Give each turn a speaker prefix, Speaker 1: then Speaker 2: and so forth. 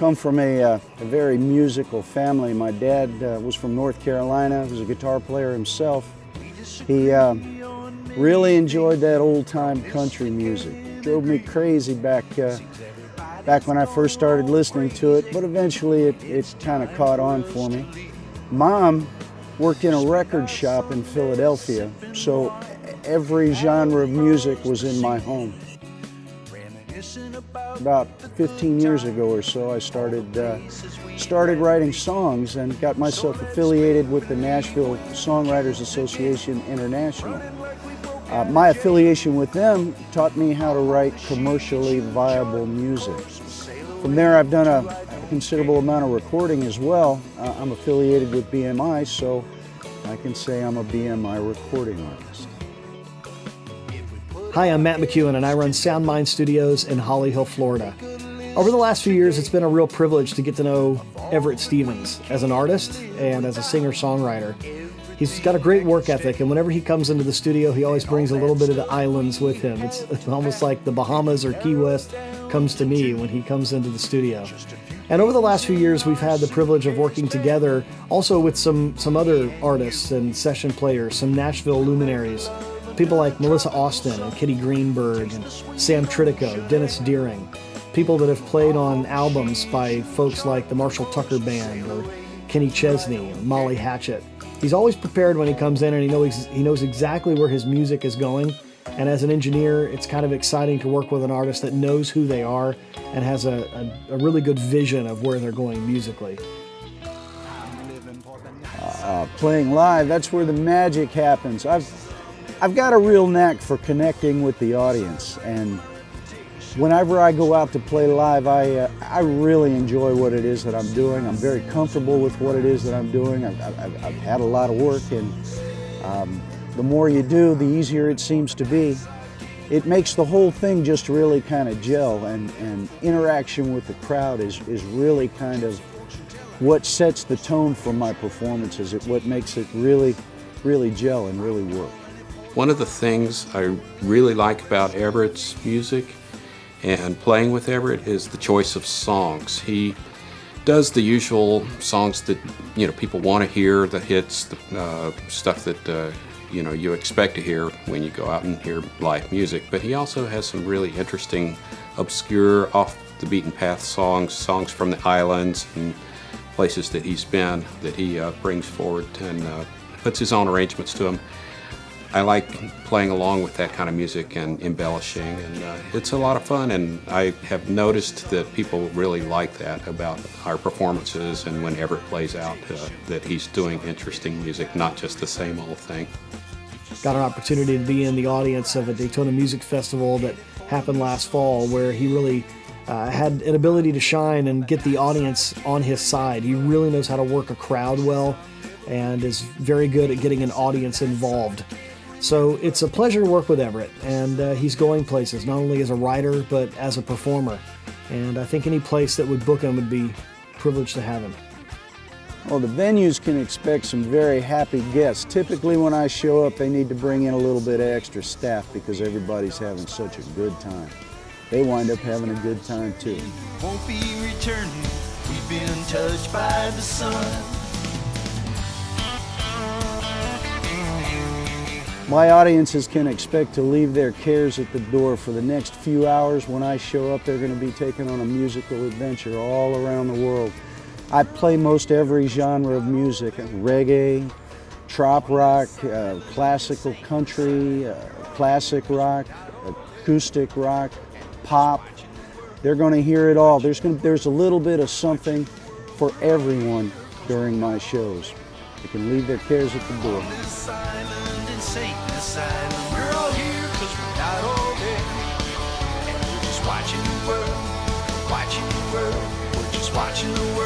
Speaker 1: come from a very musical family. My dad was from North Carolina, was a guitar player himself. He really enjoyed that old-time country music. Drove me crazy back when I first started listening to it, but eventually it kind of caught on for me. Mom worked in a record shop in Philadelphia, so every genre of music was in my home. About 15 years ago or so, I started writing songs and got myself affiliated with the Nashville Songwriters Association International. My affiliation with them taught me how to write commercially viable music. From there, I've done a considerable amount of recording as well. I'm affiliated with BMI, so I can say I'm a BMI recording artist.
Speaker 2: Hi, I'm Matt McEwen, and I run Sound Mind Studios in Holly Hill, Florida. Over the last few years, it's been a real privilege to get to know Everette Stevens as an artist and as a singer-songwriter. He's got a great work ethic, and whenever he comes into the studio, he always brings a little bit of the islands with him. It's almost like the Bahamas or Key West comes to me when he comes into the studio. And over the last few years, we've had the privilege of working together also with some other artists and session players, some Nashville luminaries, people like Melissa Austin and Kitty Greenberg and Sam Tritico, Dennis Deering, people that have played on albums by folks like the Marshall Tucker Band or Kenny Chesney and Molly Hatchet. He's always prepared when he comes in, and he knows exactly where his music is going. And as an engineer, it's kind of exciting to work with an artist that knows who they are and has a really good vision of where they're going musically.
Speaker 1: Playing live, that's where the magic happens. I've got a real knack for connecting with the audience, and whenever I go out to play live, I really enjoy what it is that I'm doing. I'm very comfortable with what it is that I'm doing. I've had a lot of work, and the more you do, the easier it seems to be. It makes the whole thing just really kind of gel, and interaction with the crowd is really kind of what sets the tone for my performances. What makes it really, really gel and really work.
Speaker 3: One of the things I really like about Everette's music and playing with Everette is the choice of songs. He does the usual songs that people want to hear, the hits, the stuff that you expect to hear when you go out and hear live music. But he also has some really interesting, obscure, off the beaten path songs from the islands and places that he's been that he brings forward and puts his own arrangements to them. I like playing along with that kind of music and embellishing, and it's a lot of fun, and I have noticed that people really like that about our performances and when Everette plays out, that he's doing interesting music, not just the same old thing.
Speaker 2: Got an opportunity to be in the audience of a Daytona Music Festival that happened last fall, where he really had an ability to shine and get the audience on his side. He really knows how to work a crowd well and is very good at getting an audience involved. So it's a pleasure to work with Everette, and he's going places, not only as a writer, but as a performer. And I think any place that would book him would be privileged to have him.
Speaker 1: Well, the venues can expect some very happy guests. Typically when I show up, they need to bring in a little bit of extra staff because everybody's having such a good time. They wind up having a good time too.
Speaker 4: Won't be returning, we've been touched by the sun.
Speaker 1: My audiences can expect to leave their cares at the door. For the next few hours when I show up, they're going to be taken on a musical adventure all around the world. I play most every genre of music: reggae, trop rock, classical country, classic rock, acoustic rock, pop. They're going to hear it all. There's a little bit of something for everyone during my shows. They can leave their cares at the door.
Speaker 4: We're all here 'cause we're not all there, and we're just watching the world, we're just watching the world.